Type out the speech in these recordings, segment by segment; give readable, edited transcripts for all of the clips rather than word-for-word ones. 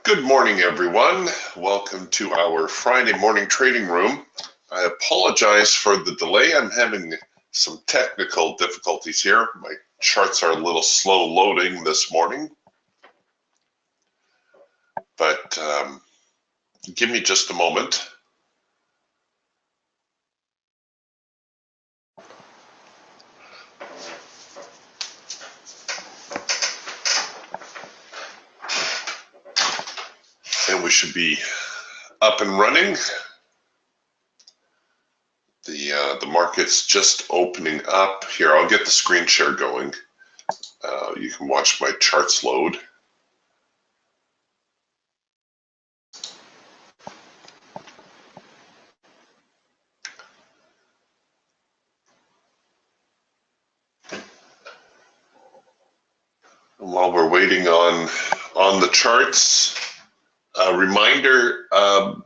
Good morning, everyone. Welcome to our Friday morning trading room. I apologize for the delay. I'm having some technical difficulties here. My charts are a little slow loading this morning, but give me just a moment. And we should be up and running. The market's just opening up. Here, I'll get the screen share going. You can watch my charts load. And while we're waiting on the charts, a reminder,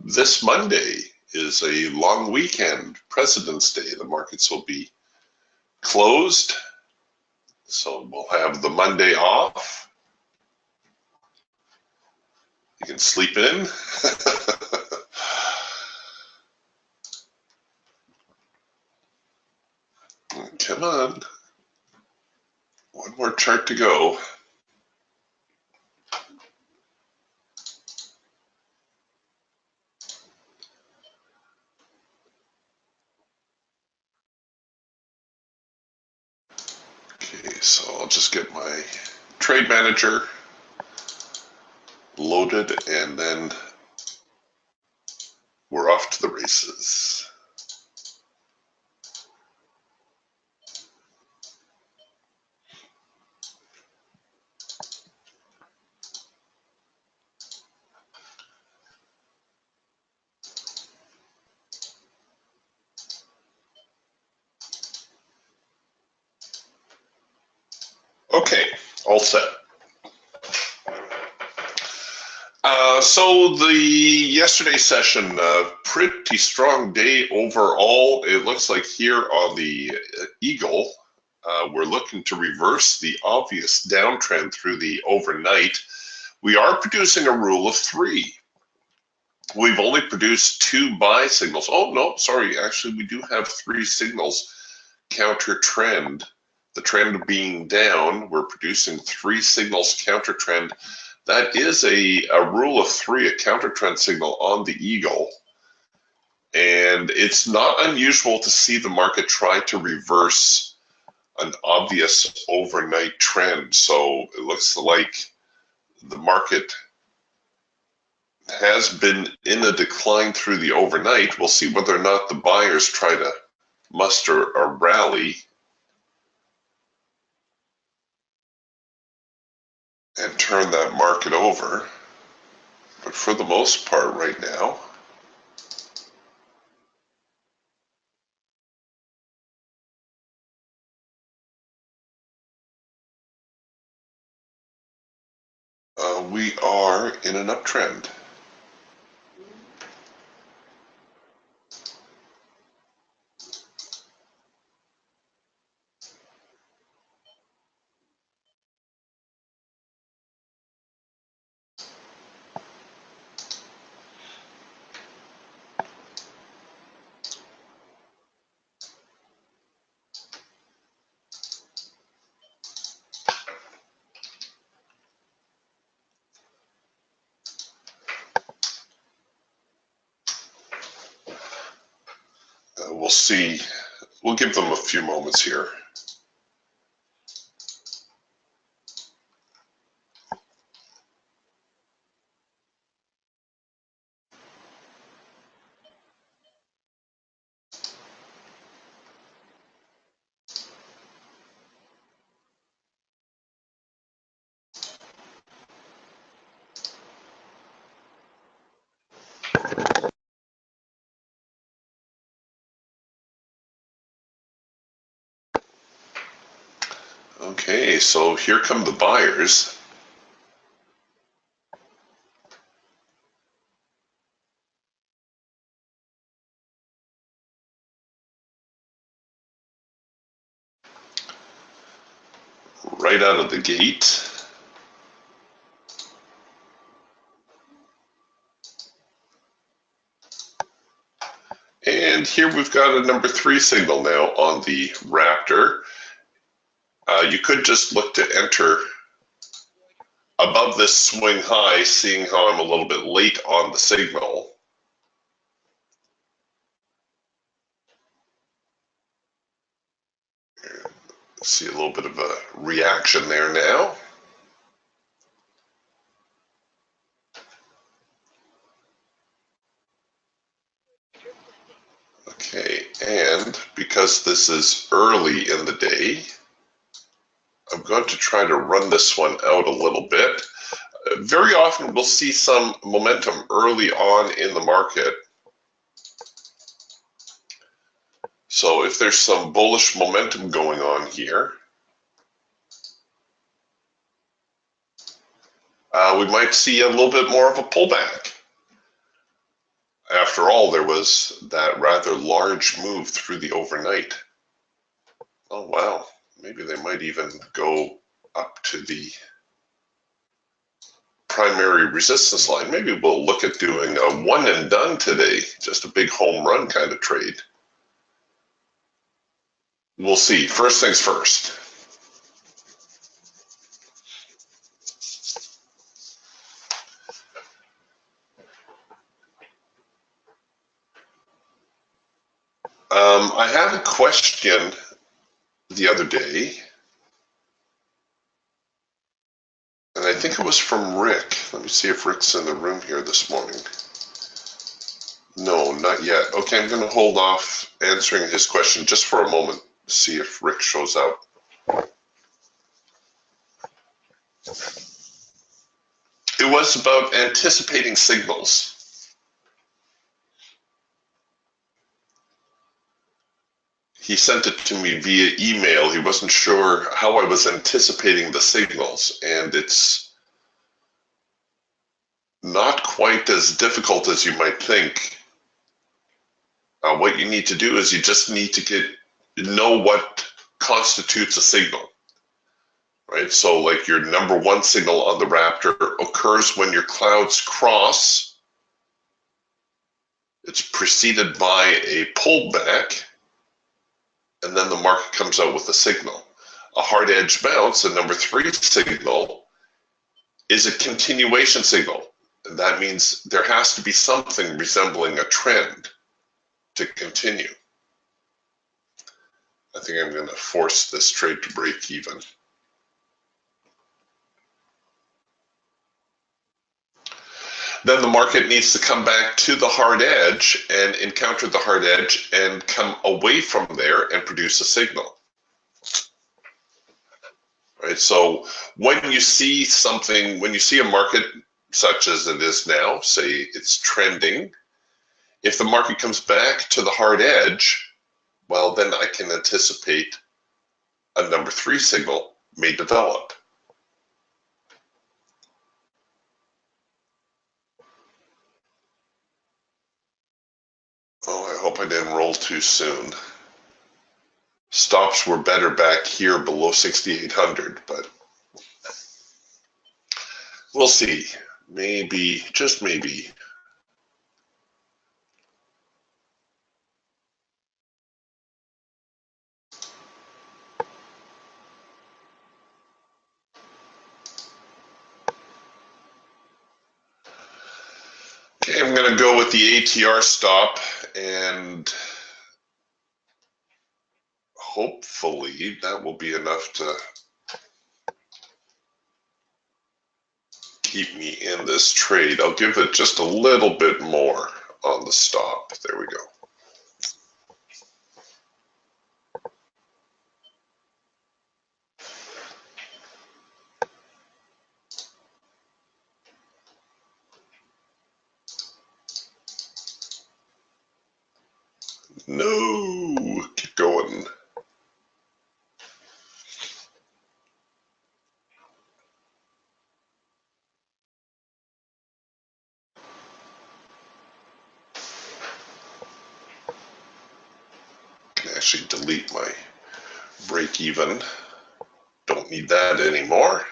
this Monday is a long weekend, President's Day. The markets will be closed, so we'll have the Monday off. You can sleep in. Come on. One more chart to go. Okay, so I'll just get my trade manager loaded and then we're off to the races. Okay, all set. So the yesterday session, pretty strong day overall. It looks like here on the Eagle, we're looking to reverse the obvious downtrend through the overnight. We are producing a rule of three. We've only produced 2 buy signals. Oh, no, sorry. Actually, we do have 3 signals counter trend. The trend being down, we're producing 3 signals counter trend. That is a rule of 3, a counter trend signal on the Eagle. And it's not unusual to see the market try to reverse an obvious overnight trend. So it looks like the market has been in a decline through the overnight. We'll see whether or not the buyers try to muster a rally and turn that market over. But for the most part right now, we are in an uptrend. We'll see. We'll give them a few moments here. Okay, so here come the buyers. Right out of the gate. here we've got a number 3 signal now on the Raptor. You could just look to enter above this swing high, seeing how I'm a little bit late on the signal. See a little bit of a reaction there now. Okay, and because this is early in the day, I'm going to try to run this one out a little bit. Very often we'll see some momentum early on in the market. So if there's some bullish momentum going on here, we might see a little bit more of a pullback. After all, there was that rather large move through the overnight. Oh wow, maybe they might even go up to the primary resistance line. Maybe we'll look at doing a one and done today, just a big home run kind of trade. We'll see. First things first. I had a question the other day, and I think it was from Rick. Let me see if Rick's in the room here this morning. No, not yet. Okay, I'm going to hold off answering his question just for a moment, see if Rick shows up. It was about anticipating signals. He sent it to me via email. He wasn't sure how I was anticipating the signals, and it's not quite as difficult as you might think. What you need to do is you just need to know what constitutes a signal, right? So like your number 1 signal on the Raptor occurs when your clouds cross. It's preceded by a pullback, and then the market comes out with a signal. A hard edge bounce, a number 3 signal, is a continuation signal. And that means there has to be something resembling a trend to continue. I think I'm going to force this trade to break even. Then the market needs to come back to the hard edge and encounter the hard edge and come away from there and produce a signal. Right? So when you see something, when you see a market such as it is now, say it's trending, if the market comes back to the hard edge, well, then I can anticipate a number 3 signal may develop. Oh, I hope I didn't roll too soon. Stops were better back here below 6,800, but we'll see. Maybe, just maybe. Okay, I'm going to go with the ATR stop, and hopefully that will be enough to keep me in this trade. I'll give it just a little bit more on the stop. There we go. No, keep going. Can actually delete my break even. Don't need that anymore.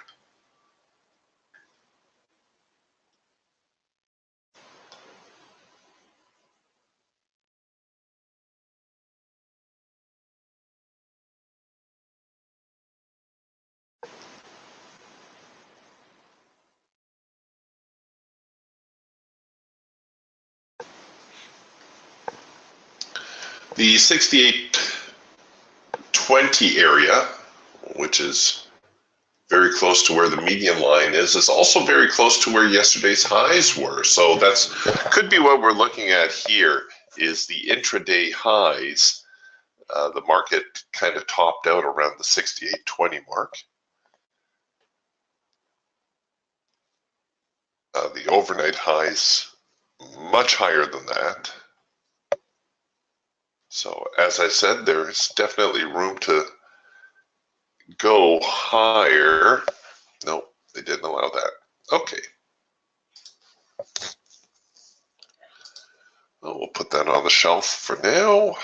The 68.20 area, which is very close to where the median line is also very close to where yesterday's highs were. So that's could be what we're looking at here is the intraday highs. The market kind of topped out around the 68.20 mark. The overnight highs much higher than that. So as I said, there's definitely room to go higher. No, they didn't allow that. Okay. Well, we'll put that on the shelf for now.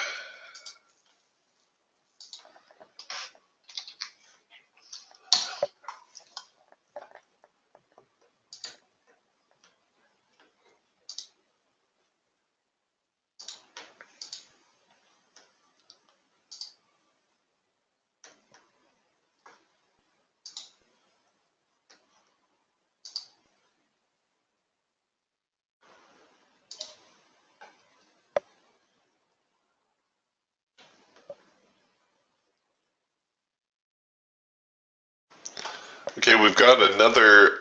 Okay, we've got another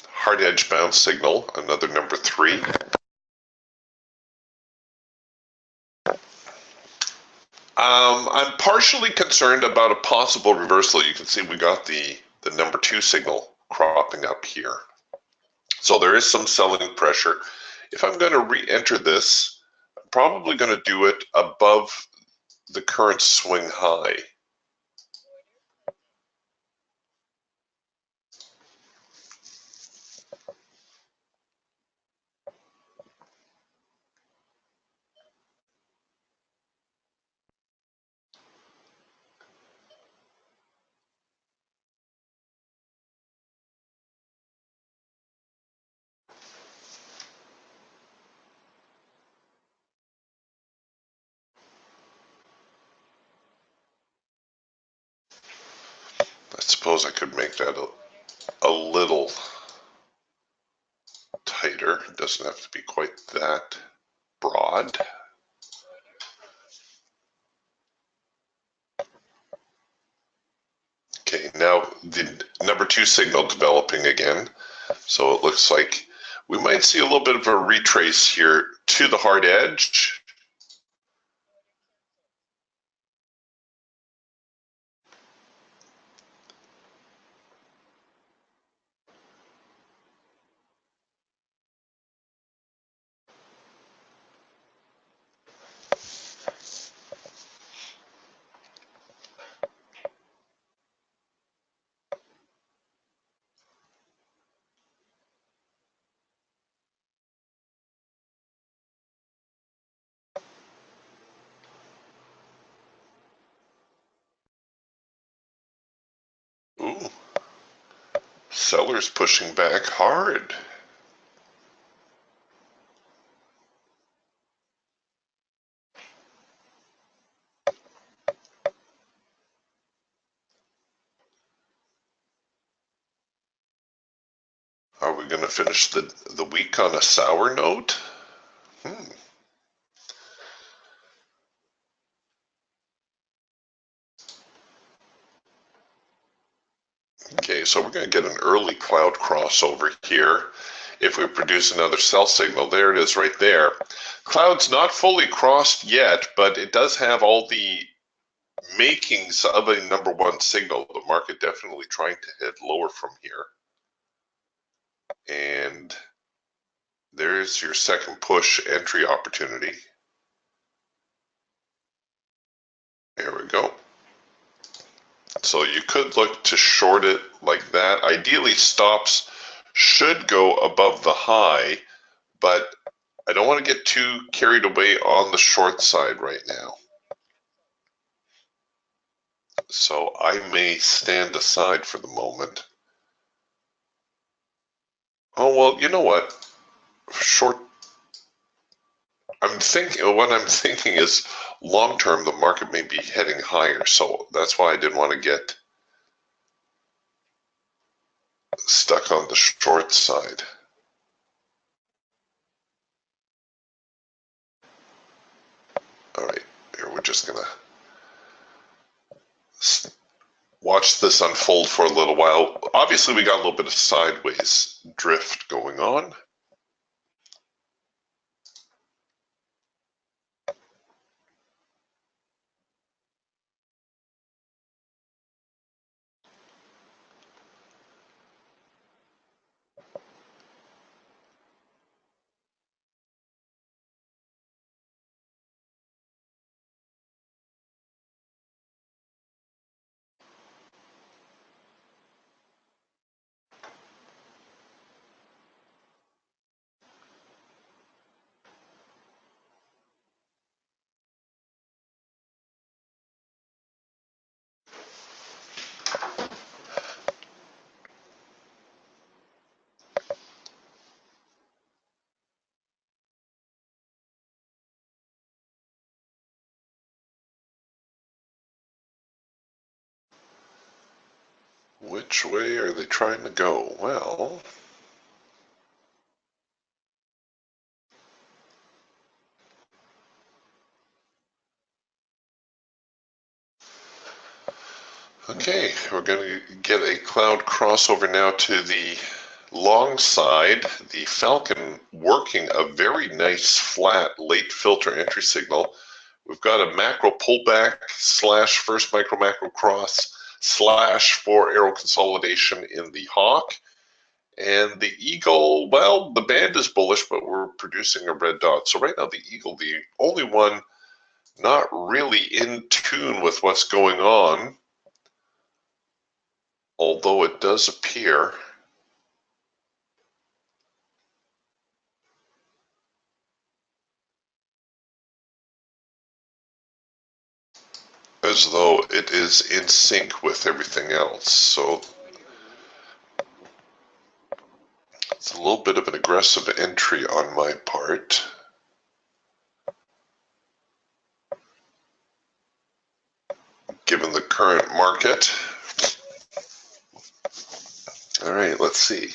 hard edge bounce signal, another number 3. I'm partially concerned about a possible reversal. You can see we got the number 2 signal cropping up here. So there is some selling pressure. If I'm going to re-enter this, I'm probably going to do it above the current swing high. I suppose I could make that a little tighter. It doesn't have to be quite that broad. Okay, now the number 2 signal developing again. So it looks like we might see a little bit of a retrace here to the hard edge. Ooh, sellers pushing back hard. Are we going to finish the week on a sour note? Okay, so we're going to get an early cloud crossover here. If we produce another sell signal, there it is right there. Cloud's not fully crossed yet, but it does have all the makings of a number 1 signal. The market definitely trying to head lower from here. And there's your second push entry opportunity. There we go. So you could look to short it like that. Ideally, stops should go above the high, but I don't want to get too carried away on the short side right now. So I may stand aside for the moment. Oh, well, you know what? Short. What I'm thinking is long term, the market may be heading higher. So that's why I didn't want to get stuck on the short side. All right, here we're just gonna watch this unfold for a little while. Obviously, we got a little bit of sideways drift going on. Which way are they trying to go? Well, okay, we're going to get a cloud crossover now to the long side. The Falcon working a very nice flat late filter entry signal. We've got a macro pullback slash first micro macro cross slash 4 arrow consolidation in the Hawk. And the Eagle, well, the band is bullish, but we're producing a red dot. So right now the Eagle, the only one not really in tune with what's going on, although it does appear as though it is in sync with everything else. So it's a little bit of an aggressive entry on my part. Given the current market. All right, let's see.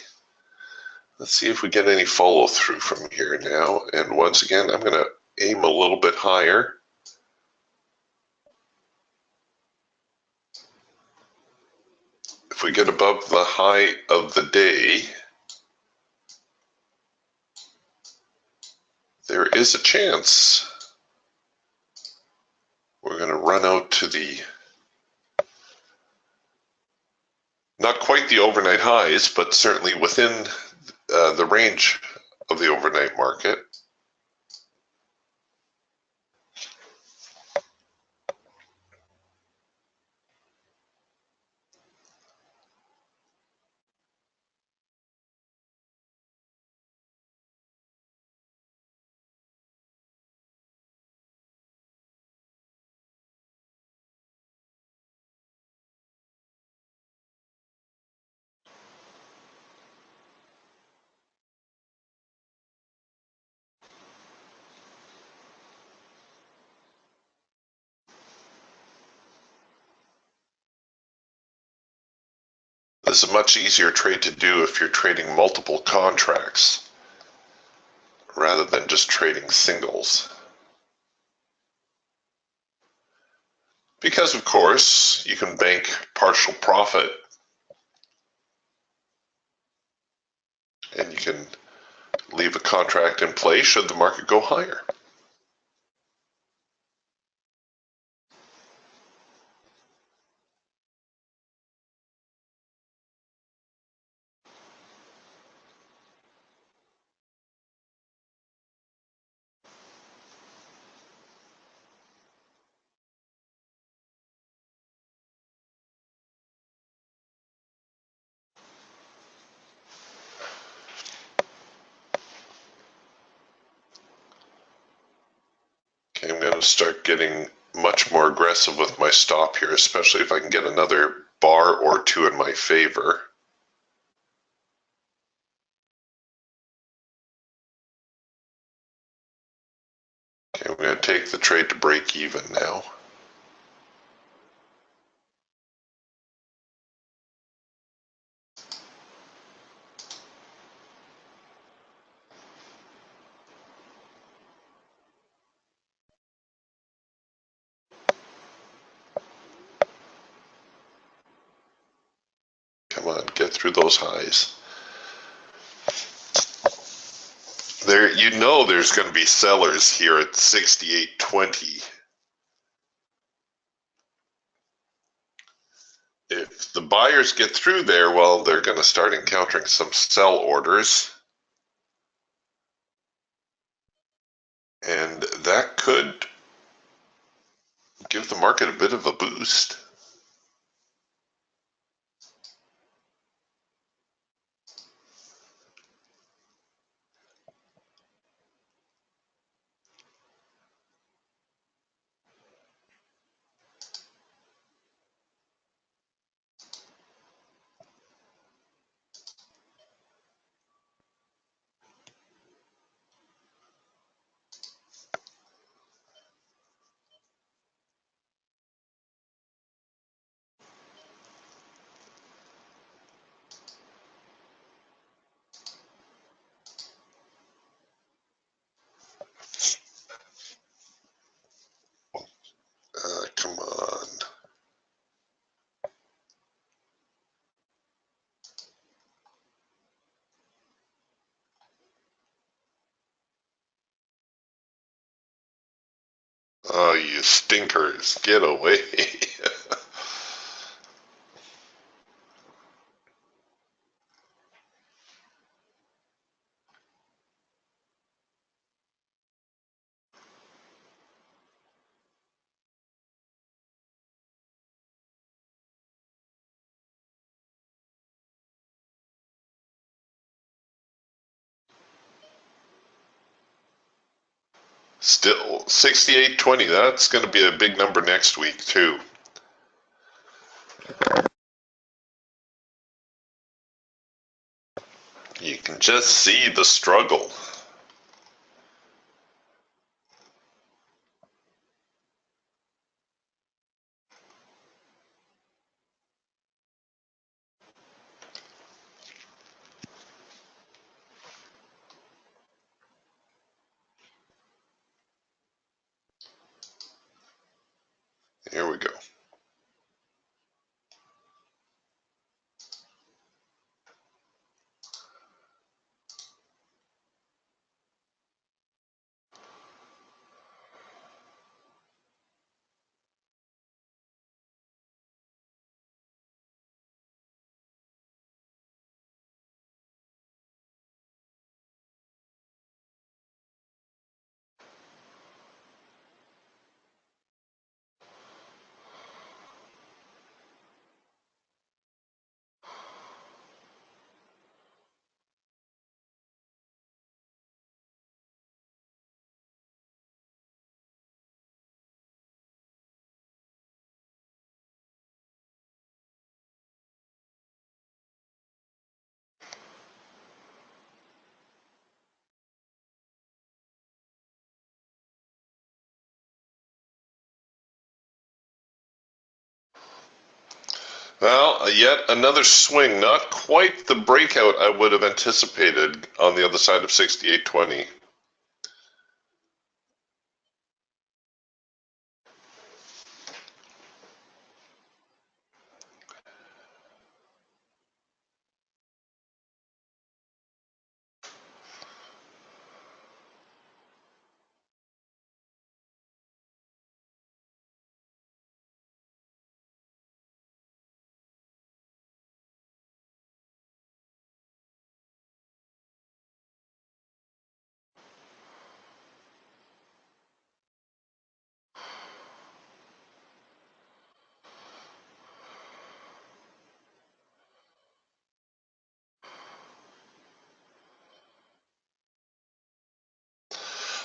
Let's see if we get any follow through from here now. And once again, I'm going to aim a little bit higher. If we get above the high of the day, there is a chance we're going to run out to the, not quite the overnight highs, but certainly within the range of the overnight market. This is a much easier trade to do if you're trading multiple contracts rather than just trading singles. Because, of course, you can bank partial profit and you can leave a contract in place should the market go higher. Okay, I'm going to start getting much more aggressive with my stop here, especially if I can get another bar or two in my favor. Okay, I'm going to take the trade to break even now. get through those highs. There, you know there's going to be sellers here at 68.20. If the buyers get through there, well, they're going to start encountering some sell orders. And that could give the market a bit of a boost. Come on. Oh, you stinkers, get away. Still, 68.20, that's going to be a big number next week, too. You can just see the struggle. Here we go. Well, yet another swing, not quite the breakout I would have anticipated on the other side of 68.20.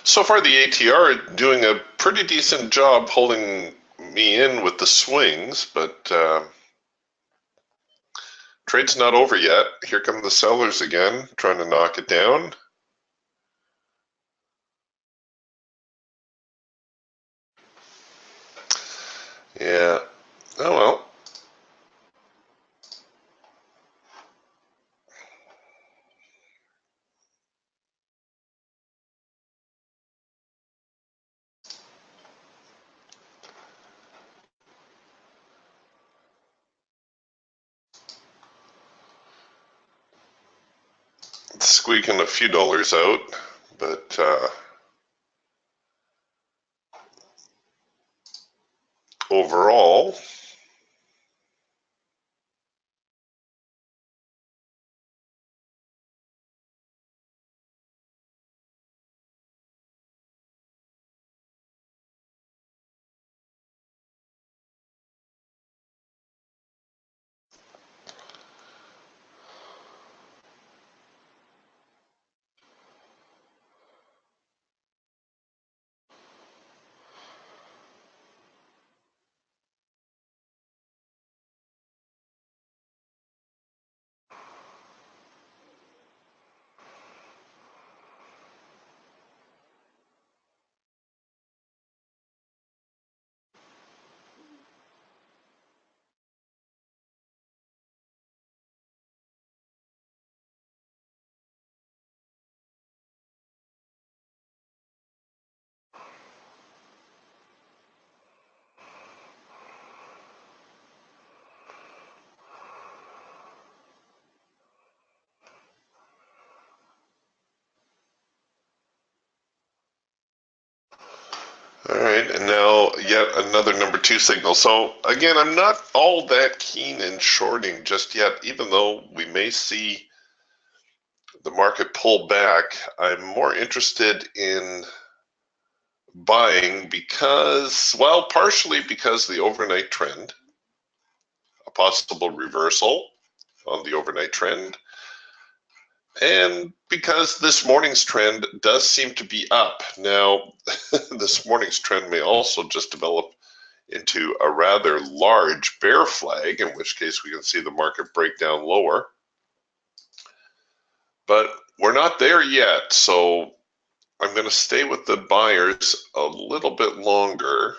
So far, the ATR doing a pretty decent job holding me in with the swings, but trade's not over yet. Here come the sellers again, trying to knock it down. Yeah. Oh well. squeaking a few dollars out, but overall, all right, and now yet another number 2 signal. So again, I'm not all that keen in shorting just yet, even though we may see the market pull back. I'm more interested in buying because, well, partially because the overnight trend, a possible reversal on the overnight trend, and because this morning's trend does seem to be up. Now, this morning's trend may also just develop into a rather large bear flag, in which case we can see the market break down lower. But we're not there yet, so I'm going to stay with the buyers a little bit longer.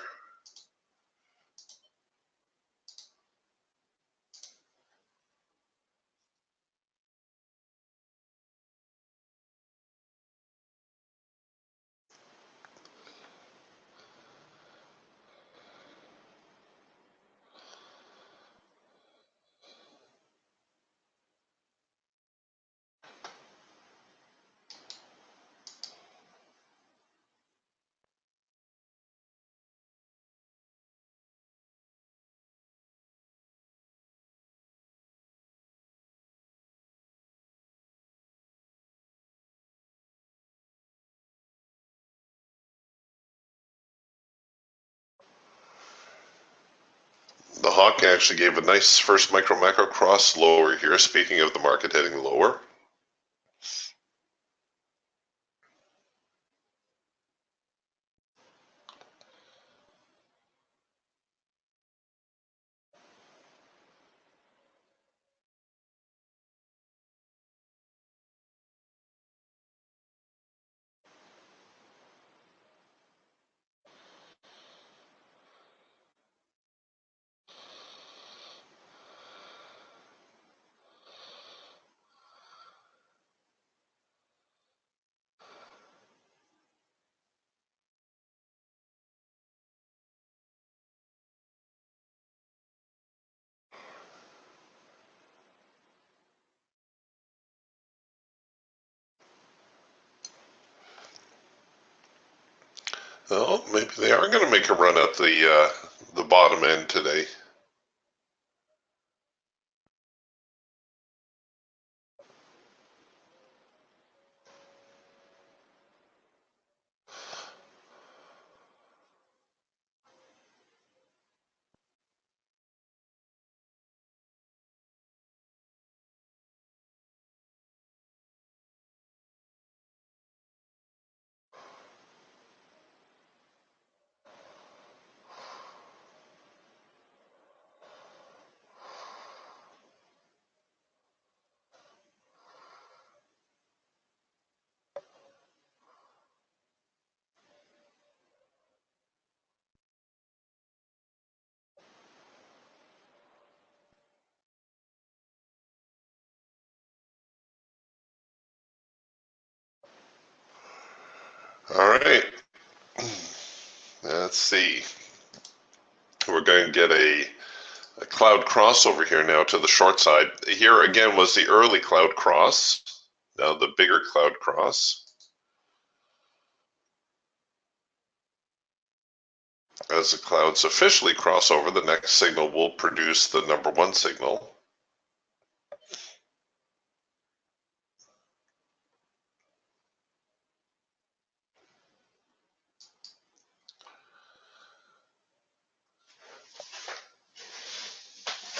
The hawk actually gave a nice first micro macro cross lower here, speaking of the market heading lower. Well, maybe they are going to make a run at the bottom end today. All right. Let's see. We're going to get a cloud crossover here now to the short side. Here again was the early cloud cross. Now the bigger cloud cross. As the clouds officially cross over, the next signal will produce the number 1 signal.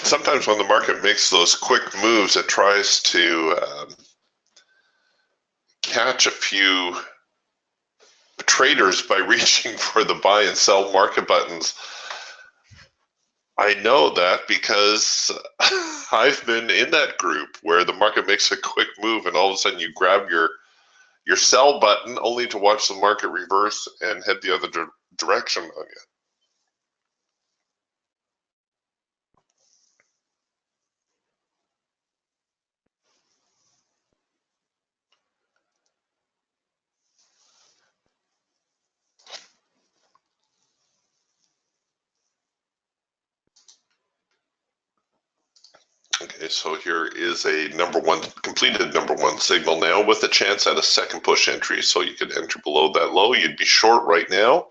Sometimes when the market makes those quick moves, it tries to catch a few traders by reaching for the buy and sell market buttons. I know that because I've been in that group where the market makes a quick move and all of a sudden you grab your sell button only to watch the market reverse and head the other direction on you. Okay, so here is a completed number one signal now with a chance at a second push entry. So you could enter below that low. You'd be short right now.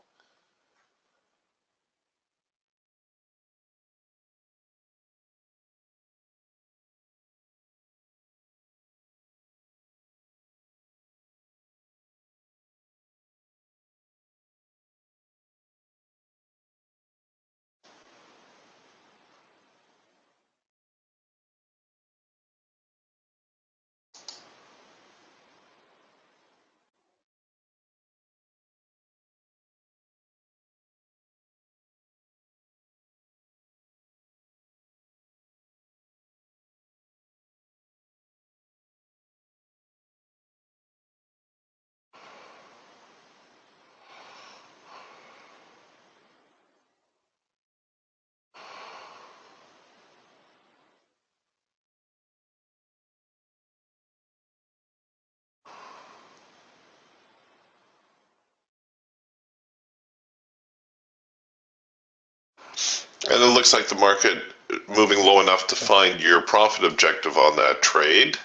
And it looks like the market moving low enough to find your profit objective on that trade.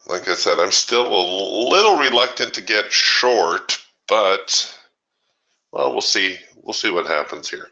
Like I said, I'm still a little reluctant to get short, but well, we'll see. We'll see what happens here.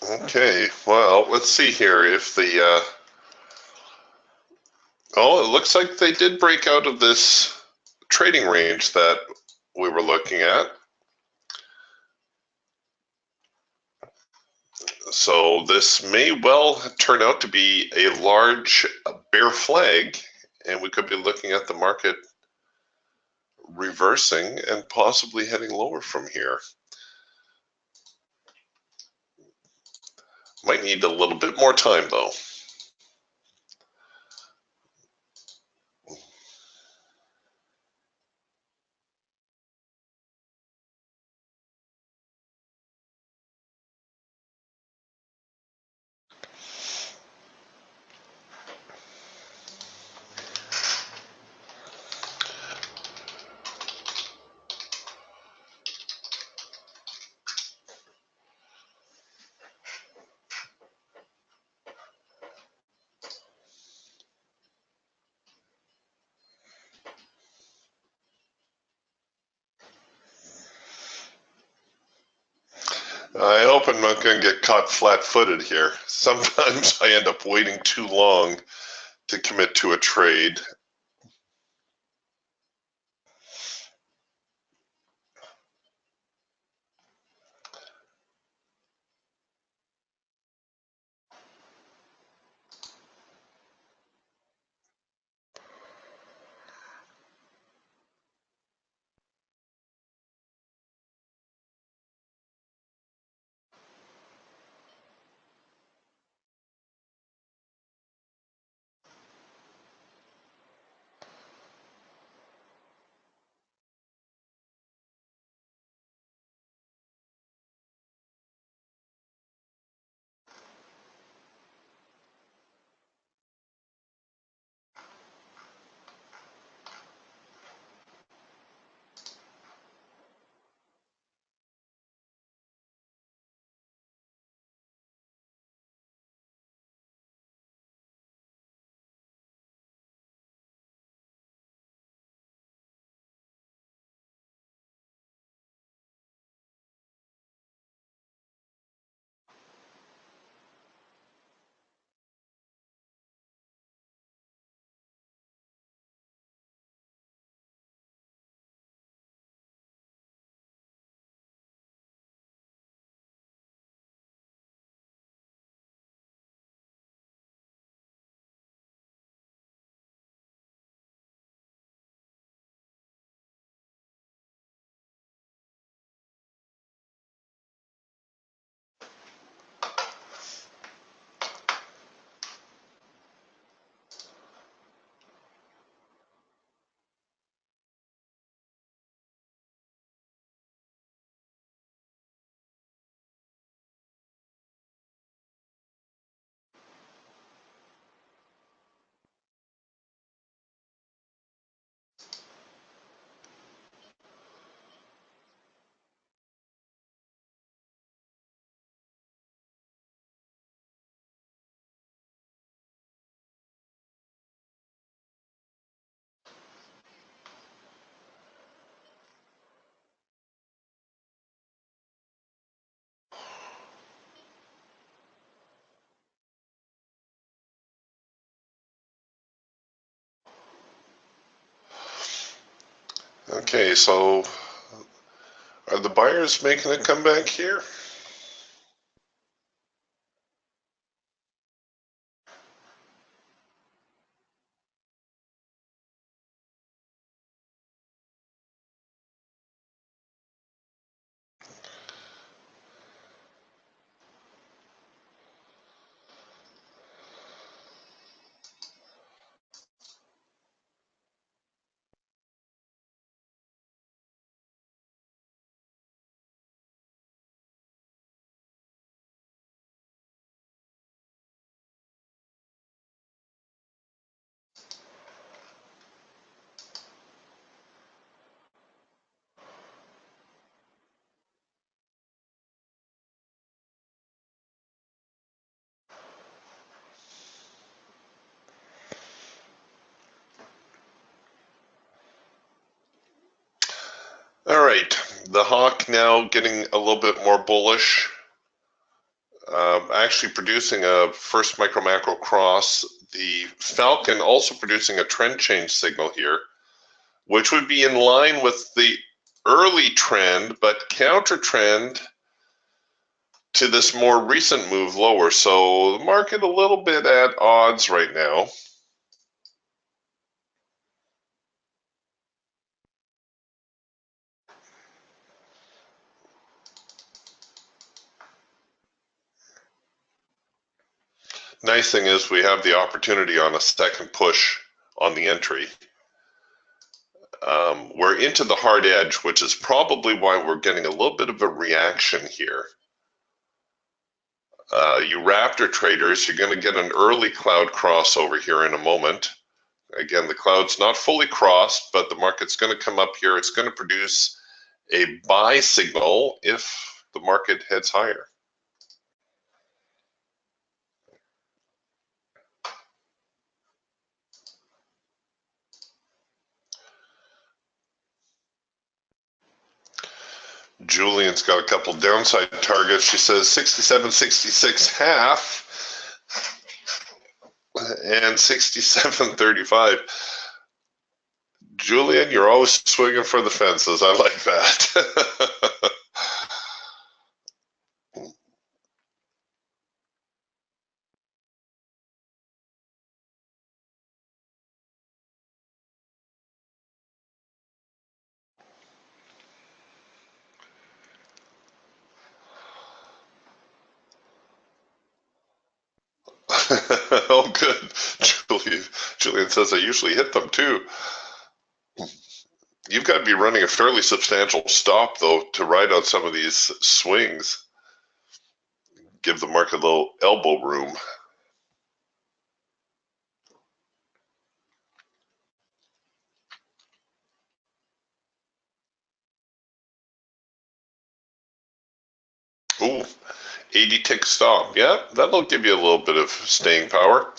Okay, well, let's see here if the oh, it looks like they did break out of this trading range that we were looking at. So this may well turn out to be a large bear flag, and we could be looking at the market reversing and possibly heading lower from here. Might need a little bit more time though. I hope I'm not going to get caught flat-footed here. Sometimes I end up waiting too long to commit to a trade. Okay, so are the buyers making a comeback here? All right, the hawk now getting a little bit more bullish, actually producing a first micro macro cross. The falcon also producing a trend change signal here, which would be in line with the early trend, but counter trend to this more recent move lower. So the market a little bit at odds right now. Nice thing is we have the opportunity on a second push on the entry. We're into the hard edge, which is probably why we're getting a little bit of a reaction here. You Raptor traders, you're going to get an early cloud crossover here in a moment. Again, the cloud's not fully crossed, but the market's going to come up here. It's going to produce a buy signal if the market heads higher. Julian's got a couple downside targets. She says 67, 66 half and 67.35. Julian, you're always swinging for the fences. I like that. Oh, good. Julian says I usually hit them too. You've got to be running a fairly substantial stop, though, to ride out some of these swings. Give the market a little elbow room. Ooh, 80 tick stop. Yeah, that'll give you a little bit of staying power.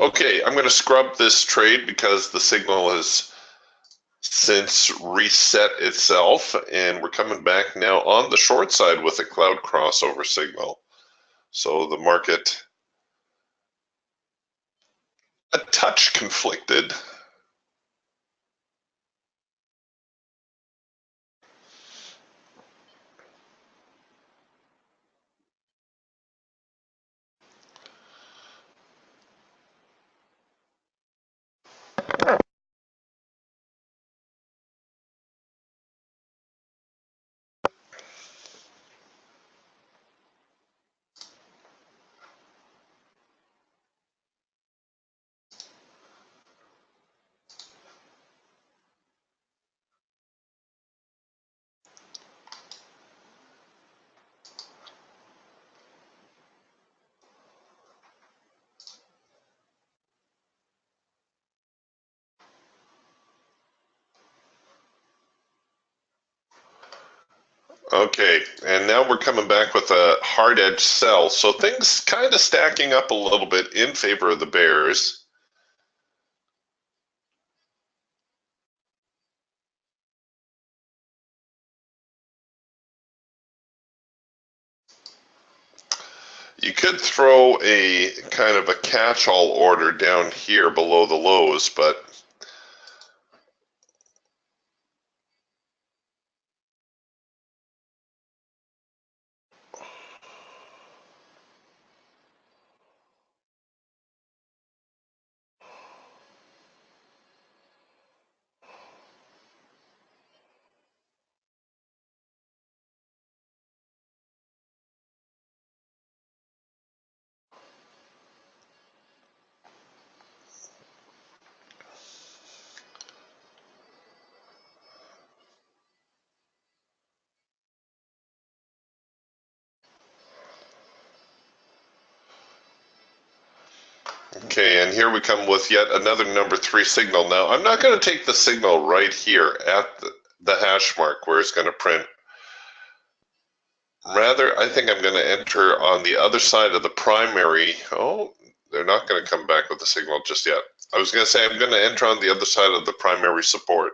Okay, I'm going to scrub this trade because the signal has since reset itself, and we're coming back now on the short side with a cloud crossover signal. So the market a touch conflicted. Okay, and now we're coming back with a hard edge sell. So things kind of stacking up a little bit in favor of the bears. You could throw a kind of a catch-all order down here below the lows, but okay, and here we come with yet another number 3 signal. Now, I'm not going to take the signal right here at the hash mark where it's going to print. Rather, I think I'm going to enter on the other side of the primary. Oh, they're not going to come back with the signal just yet. I was going to say I'm going to enter on the other side of the primary support.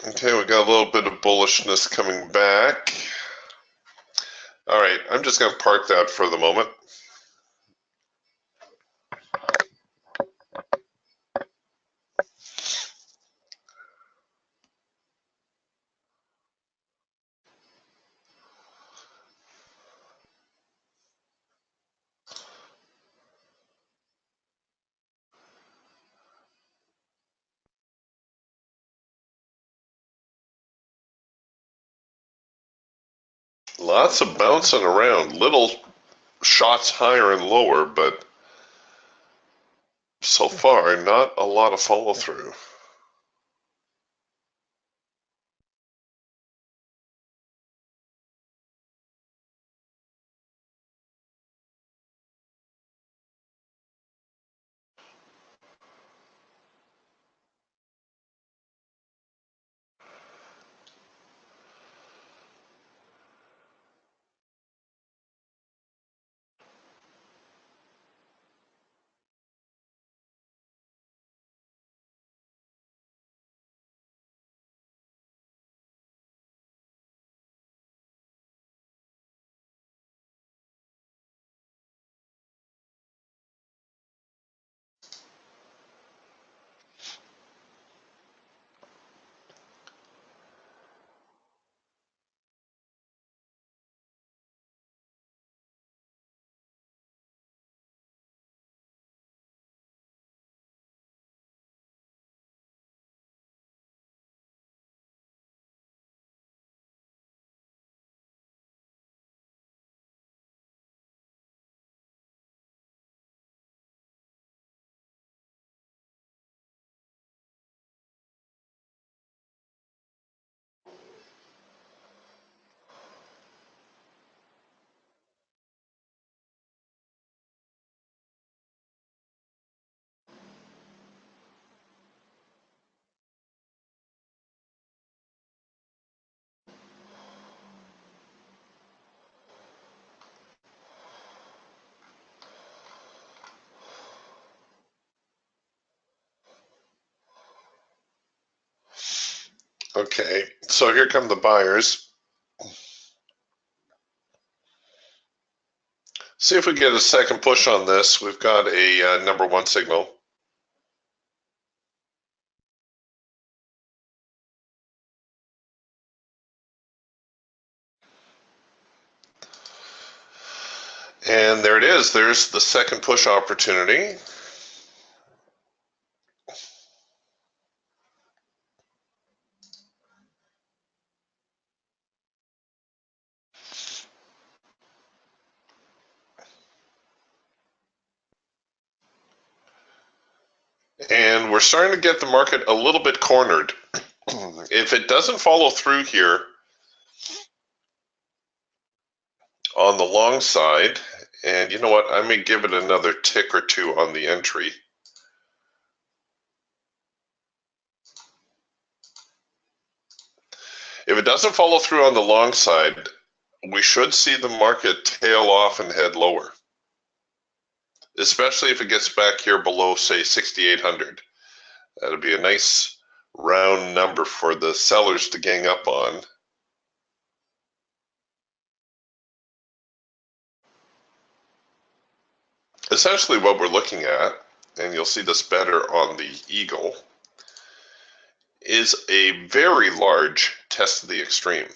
Okay, we got a little bit of bullishness coming back. All right, I'm just going to park that for the moment. Lots of bouncing around, little shots higher and lower, but so far not a lot of follow through. Okay, so here come the buyers. See if we get a second push on this. We've got a number one signal. And there it is. There's the second push opportunity. And we're starting to get the market a little bit cornered. If it doesn't follow through here on the long side, and you know what, I may give it another tick or two on the entry. If it doesn't follow through on the long side, we should see the market tail off and head lower, especially if it gets back here below, say, 6,800. That'd be a nice round number for the sellers to gang up on. Essentially what we're looking at, and you'll see this better on the Eagle, is a very large test of the extreme.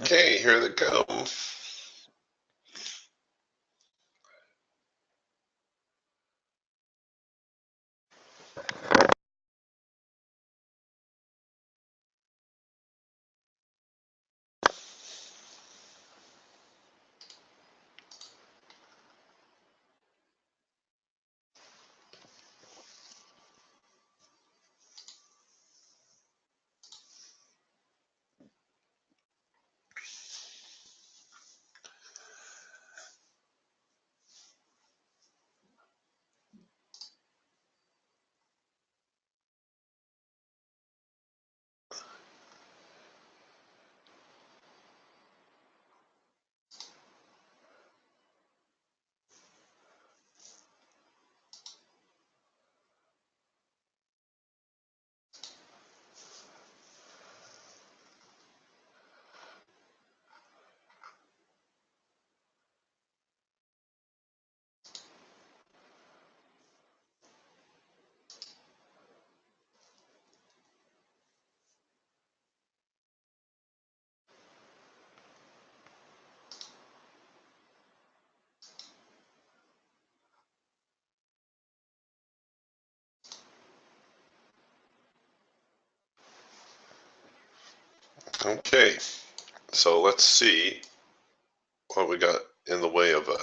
Okay, here they come. Okay, so let's see what we got in the way of a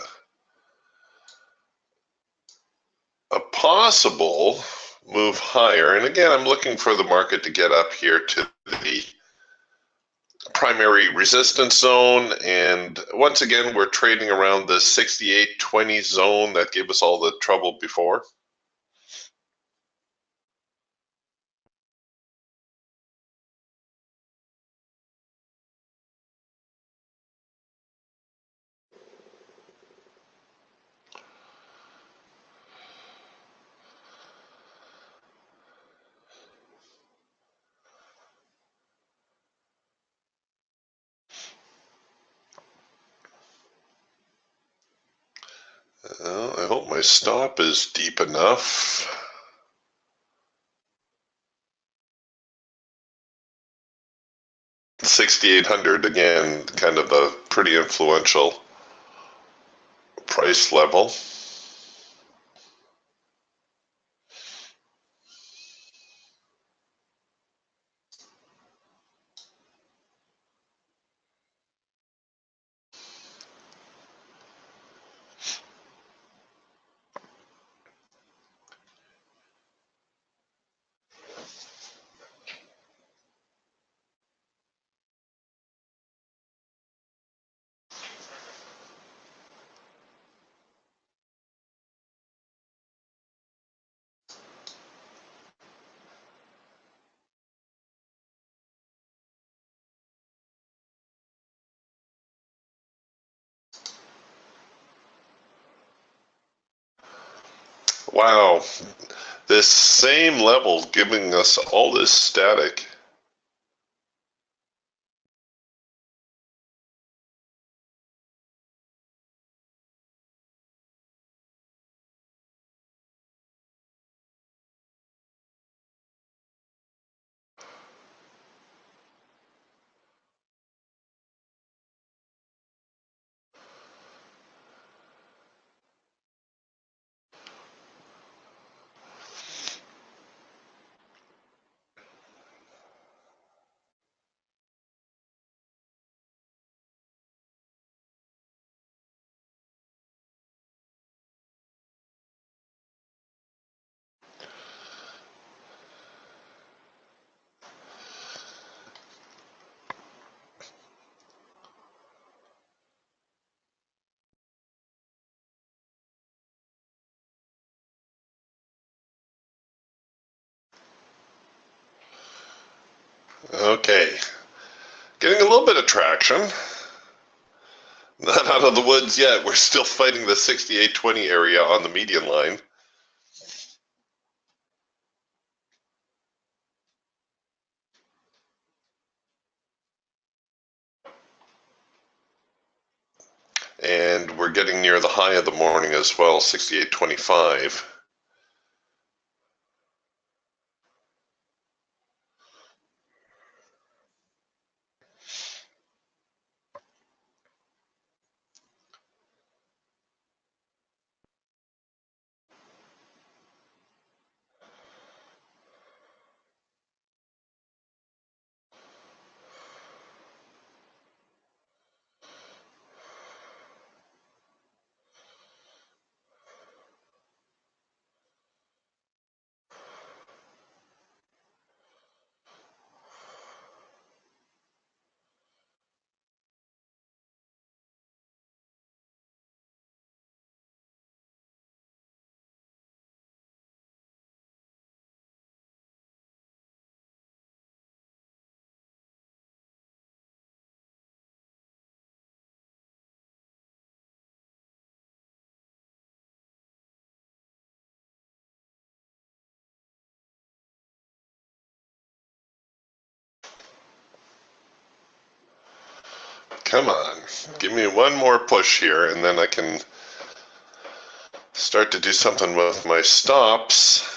possible move higher. And again, I'm looking for the market to get up here to the primary resistance zone. And once again, we're trading around the 68.20 zone that gave us all the trouble before. I hope my stop is deep enough. $6,800 again, kind of a pretty influential price level. Wow, this same level giving us all this static. Okay, getting a little bit of traction. Not out of the woods yet. We're still fighting the 68.20 area on the median line. And we're getting near the high of the morning as well, 68.25. Come on, give me one more push here and then I can start to do something with my stops.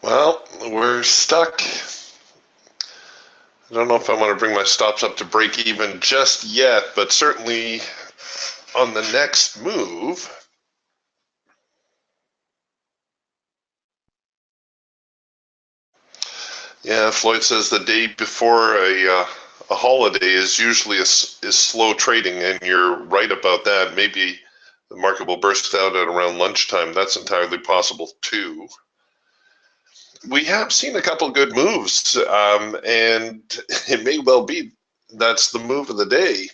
Well, we're stuck. I don't know if I want to bring my stops up to break even just yet, but certainly on the next move. Yeah, Floyd says the day before a holiday is usually is slow trading, and you're right about that. Maybe the market will burst out at around lunchtime. That's entirely possible too. We have seen a couple good moves, and it may well be that's the move of the day.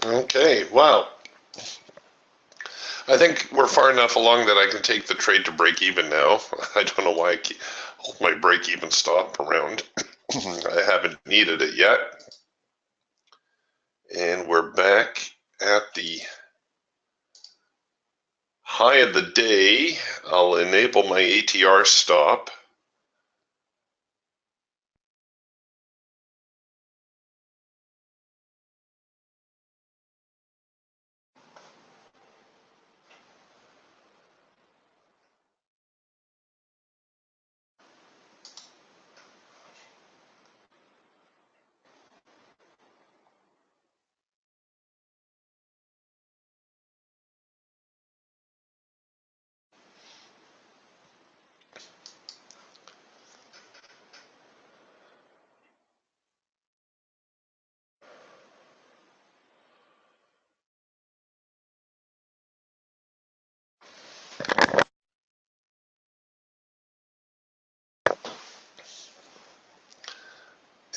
Okay, wow. I think we're far enough along that I can take the trade to break even now. I don't know why I keep hold my break even stop around. I haven't needed it yet. And we're back at the high of the day. I'll enable my ATR stop.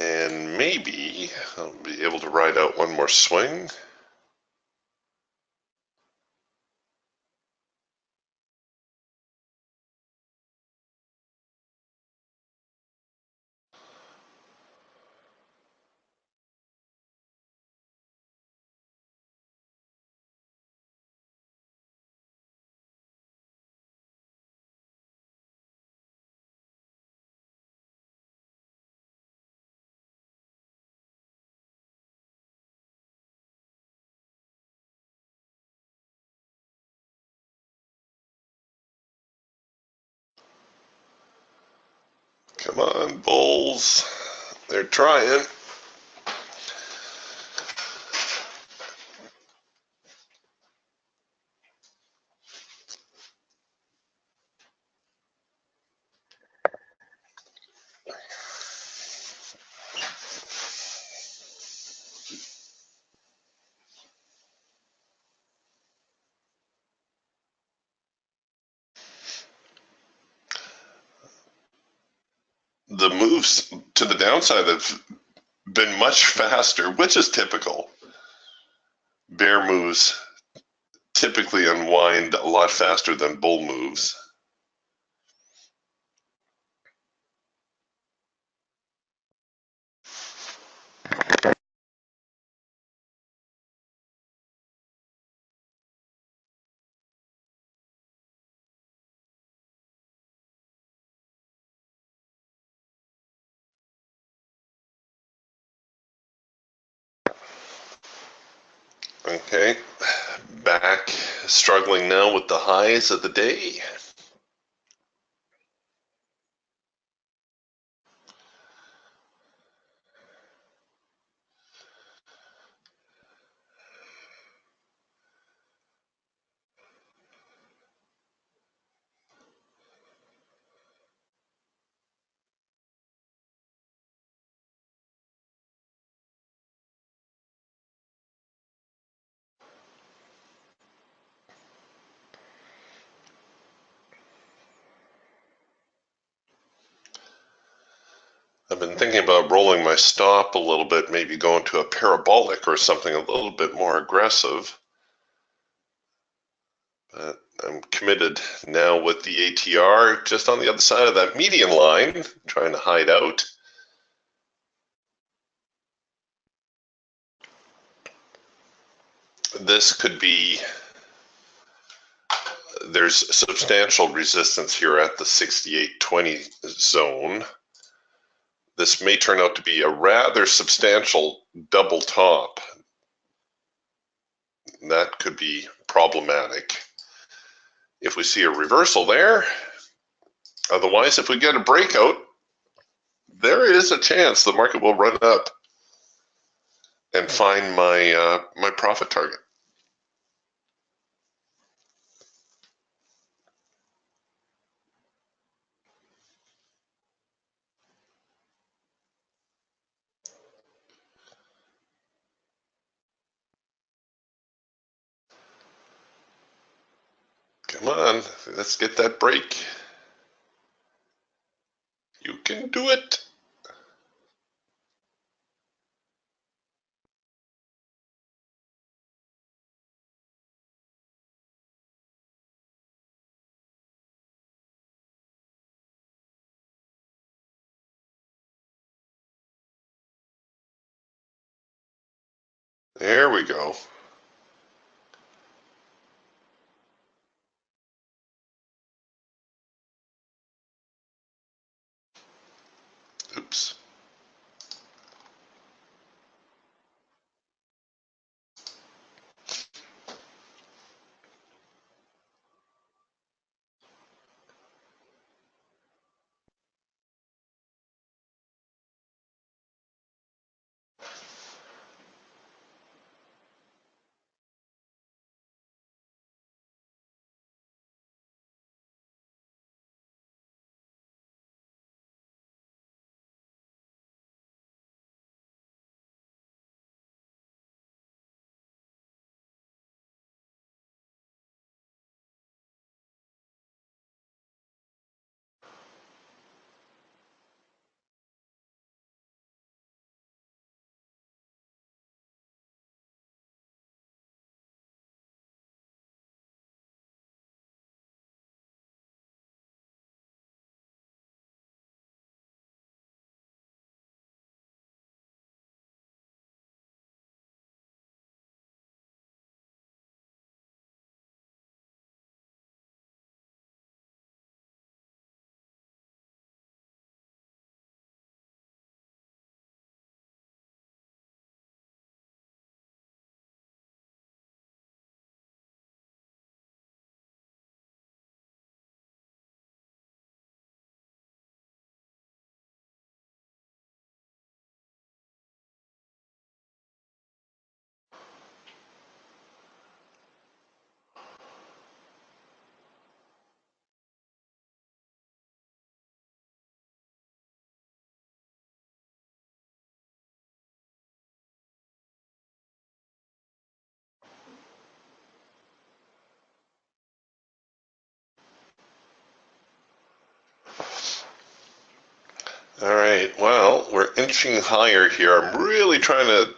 And maybe I'll be able to ride out one more swing. Come on, bulls. They're trying. The moves to the downside have been much faster, which is typical. Bear moves typically unwind a lot faster than bull moves. Okay, back struggling now with the highs of the day. been thinking about rolling my stop a little bit, maybe going to a parabolic or something a little bit more aggressive. But I'm committed now with the ATR just on the other side of that median line, trying to hide out. This could be, there's substantial resistance here at the 68.20 zone. This may turn out to be a rather substantial double top. That could be problematic if we see a reversal there. Otherwise, if we get a breakout, there is a chance the market will run up and find my my profit target. Come on, let's get that break. You can do it. There we go. Oops. All right, well, we're inching higher here. I'm really trying to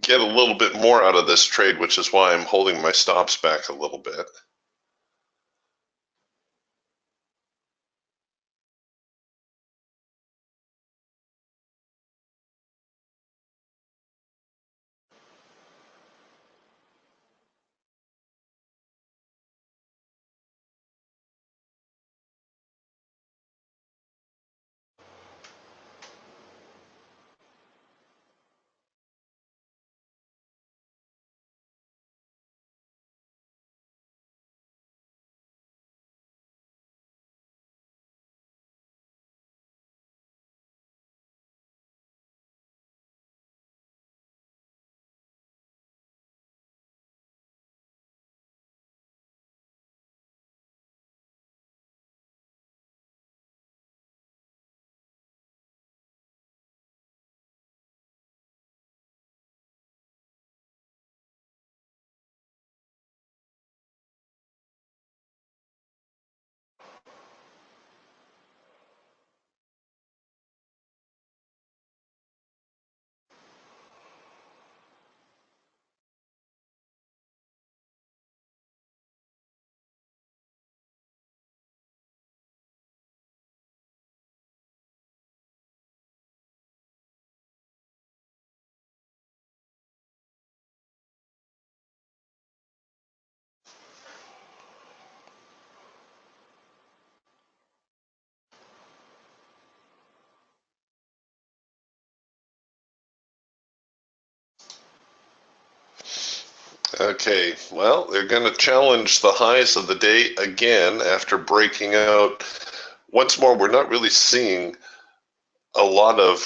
get a little bit more out of this trade, which is why I'm holding my stops back a little bit. Okay, well, they're going to challenge the highs of the day again after breaking out. Once more, we're not really seeing a lot of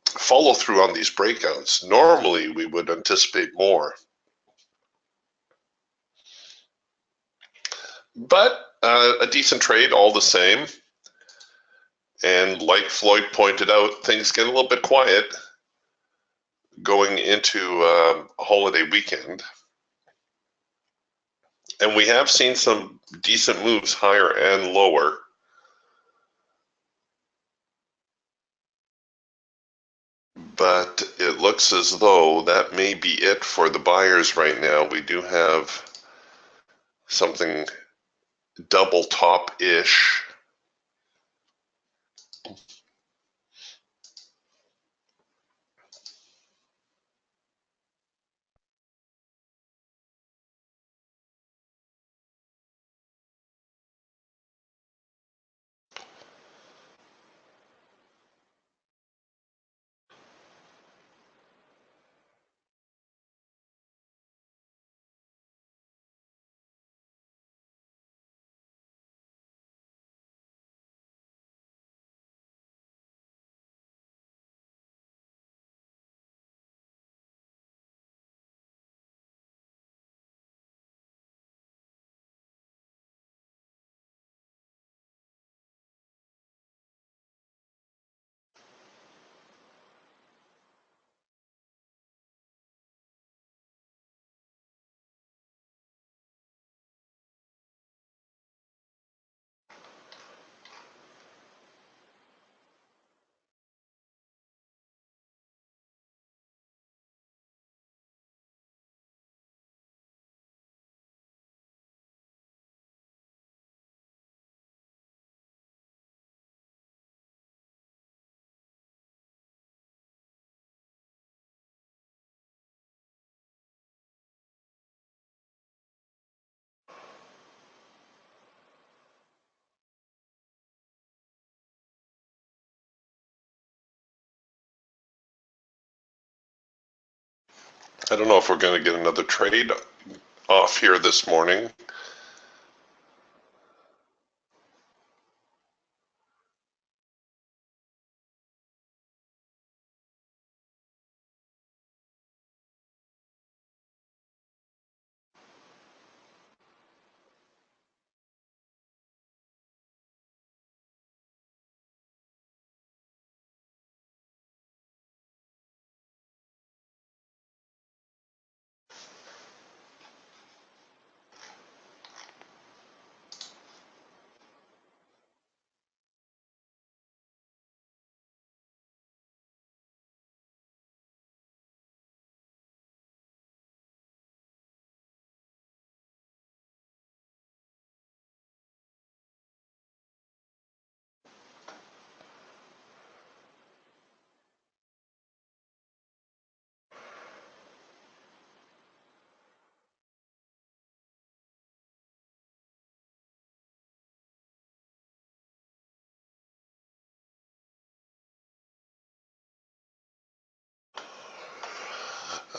follow through on these breakouts. Normally, we would anticipate more. But a decent trade all the same. And like Floyd pointed out, things get a little bit quiet going into a holiday weekend. And we have seen some decent moves higher and lower. But it looks as though that may be it for the buyers right now. We do have something double top-ish. I don't know if we're going to get another trade off here this morning.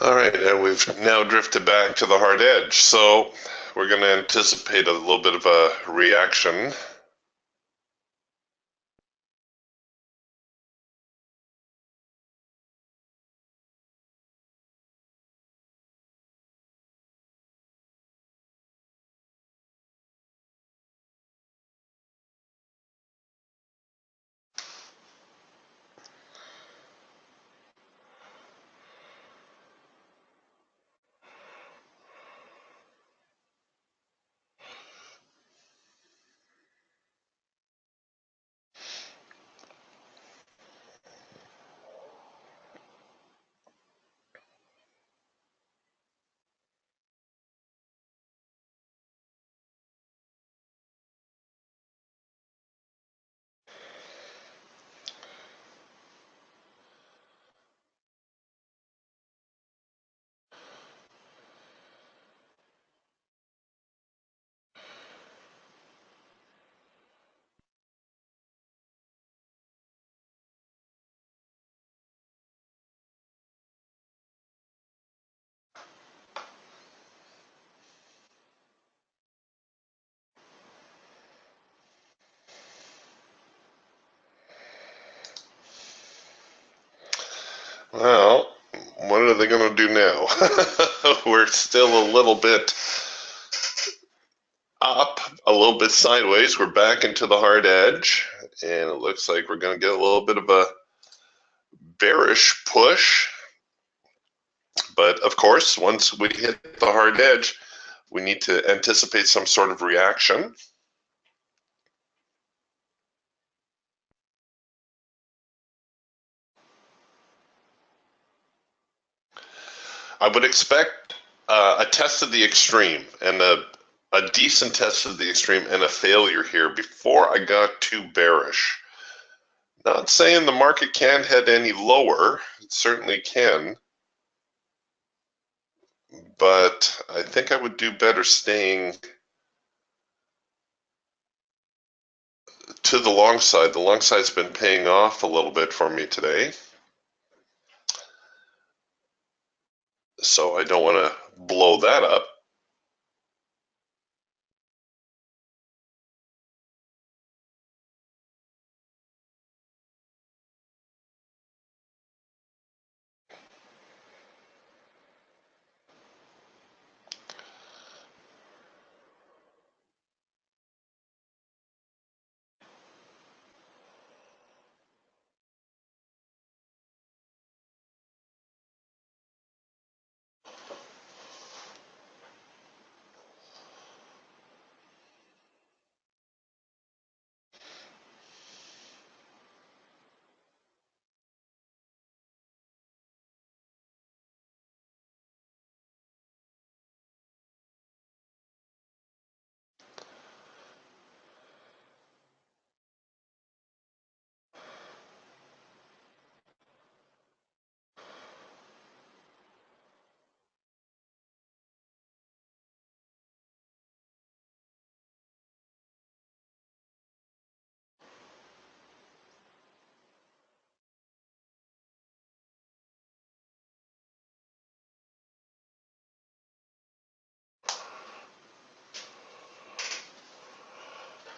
All right, and we've now drifted back to the hard edge. So we're going to anticipate a little bit of a reaction. Well, what are they going to do now? We're still a little bit up, a little bit sideways. We're back into the hard edge, and it looks like we're going to get a little bit of a bearish push. But of course, once we hit the hard edge, we need to anticipate some sort of reaction. I would expect a test of the extreme and a decent test of the extreme and a failure here before I got too bearish. Not saying the market can't head any lower, it certainly can, but I think I would do better staying to the long side. The long side's been paying off a little bit for me today, so I don't want to blow that up.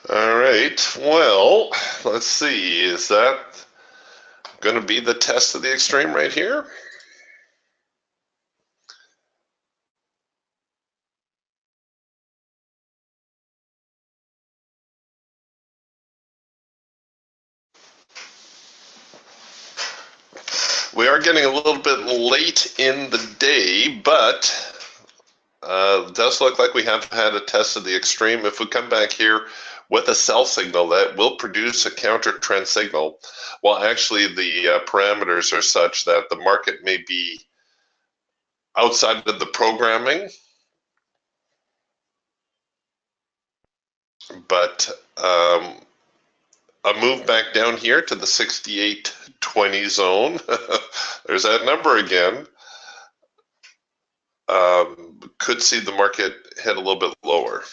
All right, well, let's see. Is that going to be the test of the extreme right here? We are getting a little bit late in the day, but it does look like we have had a test of the extreme. If we come back here with a sell signal, that will produce a counter trend signal. Well, actually, the parameters are such that the market may be outside of the programming, but a move back down here to the 68.20 zone. There's that number again. Could see the market head a little bit lower.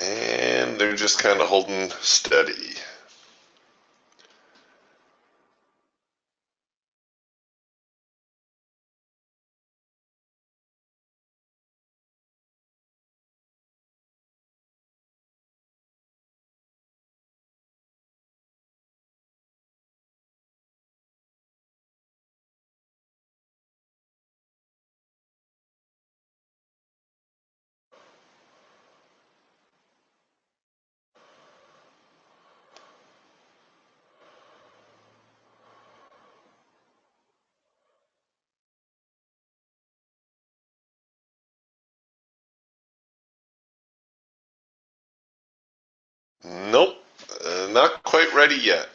And they're just kind of holding steady. Nope, not quite ready yet.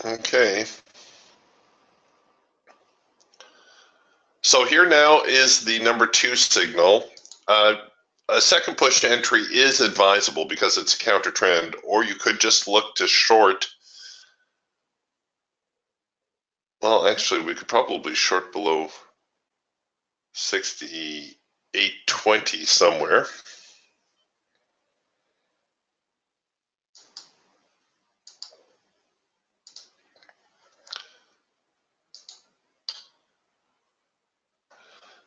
Okay. So here now is the number 2 signal. A second push to entry is advisable because it's a counter trend, or you could just look to short. Well, actually, we could probably short below 68.20 somewhere.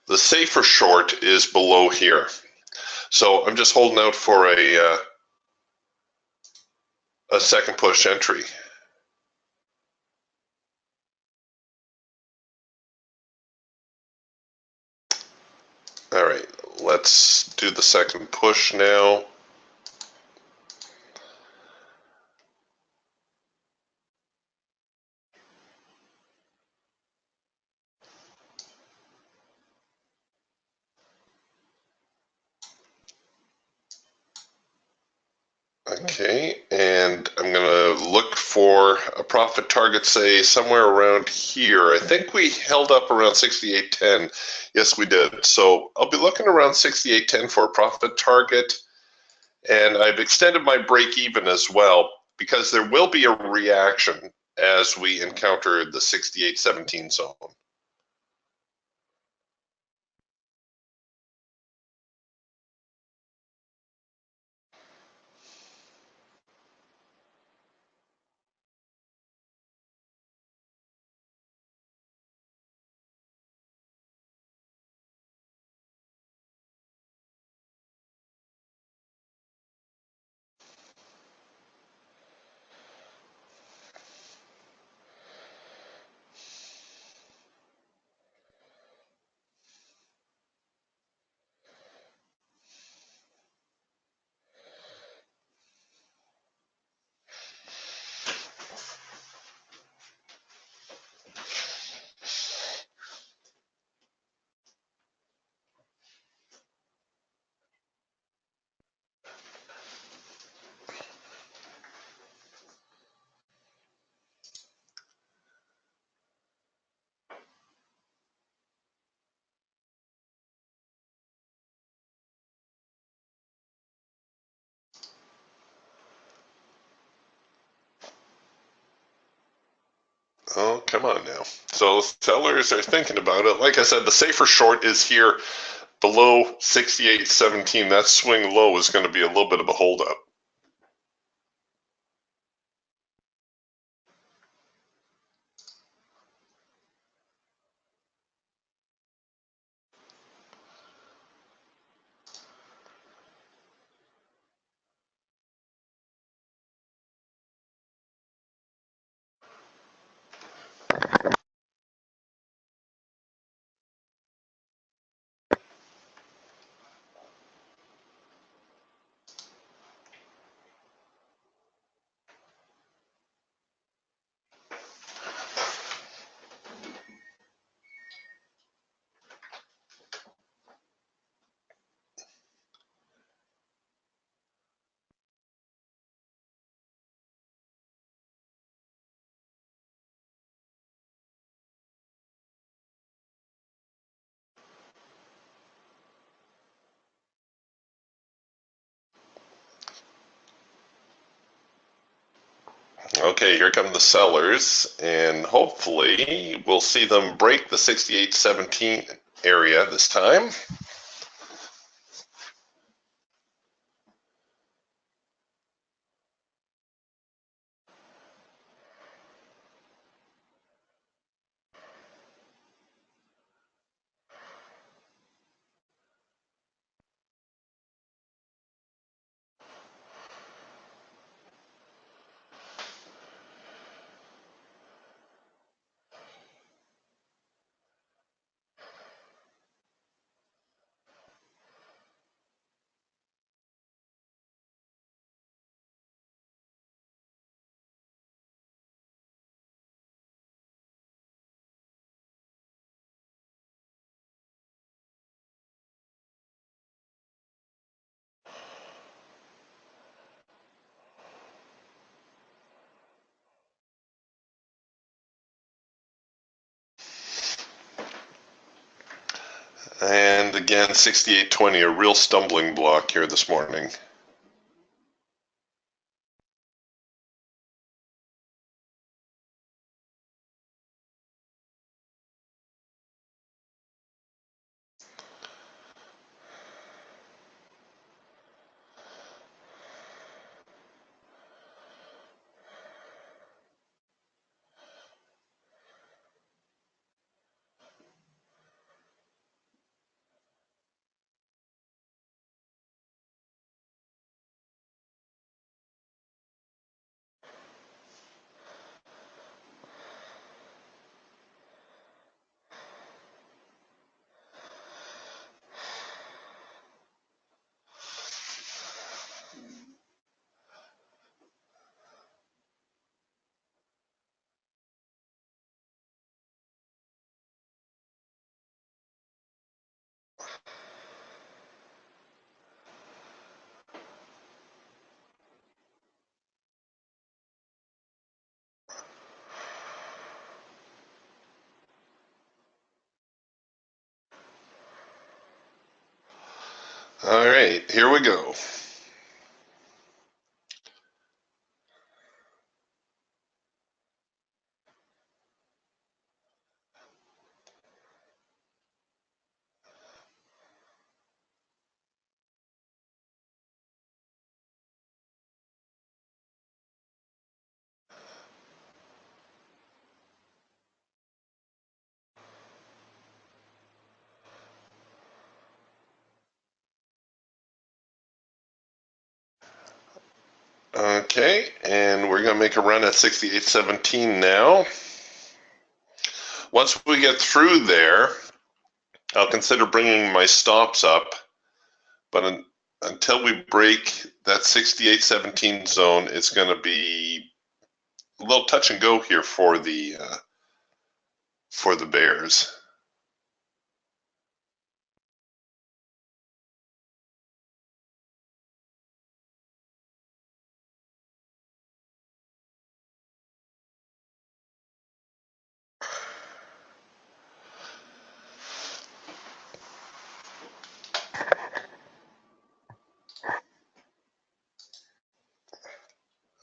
The safer short is below here. So I'm just holding out for a second push entry. All right, let's do the second push now. Okay, and I'm going to look for a profit target, say somewhere around here. I think we held up around 68.10. Yes, we did. So I'll be looking around 68.10 for a profit target. And I've extended my break even as well because there will be a reaction as we encounter the 68.17 zone. Oh, come on now. So sellers are thinking about it. Like I said, the safer short is here below 68.17. That swing low is going to be a little bit of a holdup. Okay, here come the sellers, and hopefully we'll see them break the 68.17 area this time. And again, 68.20, a real stumbling block here this morning. All right, here we go. Okay, and we're going to make a run at 68.17 now. Once we get through there, I'll consider bringing my stops up, but until we break that 68.17 zone, it's going to be a little touch and go here for the bears.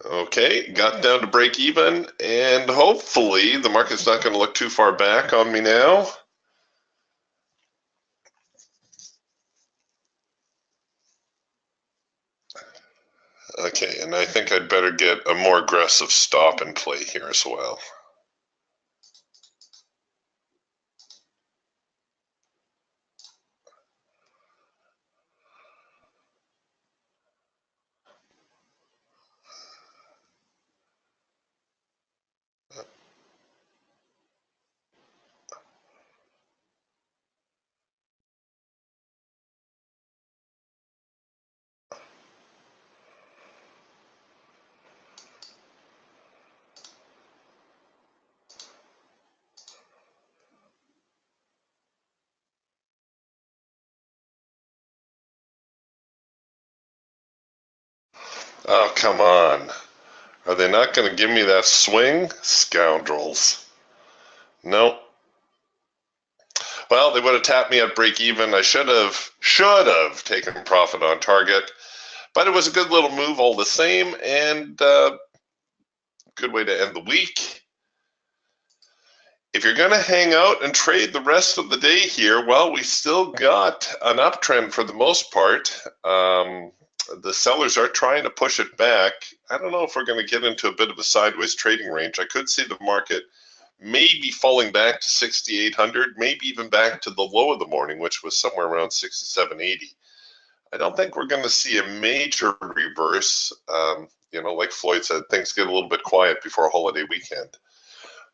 Okay, got down to break even, and hopefully the market's not going to look too far back on me now. Okay, and I think I'd better get a more aggressive stop and play here as well. Oh, come on. Are they not going to give me that swing? Scoundrels. Nope. Well, they would have tapped me at break even. I should have taken profit on target, but it was a good little move all the same, and good way to end the week. If you're going to hang out and trade the rest of the day here, well, we still got an uptrend for the most part. The sellers are trying to push it back. I don't know if we're going to get into a bit of a sideways trading range. I could see the market maybe falling back to 6,800, maybe even back to the low of the morning, which was somewhere around 67.80. I don't think we're going to see a major reverse. You know, like Floyd said, things get a little bit quiet before a holiday weekend.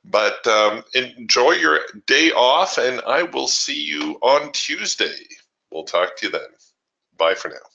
But enjoy your day off, and I will see you on Tuesday. We'll talk to you then. Bye for now.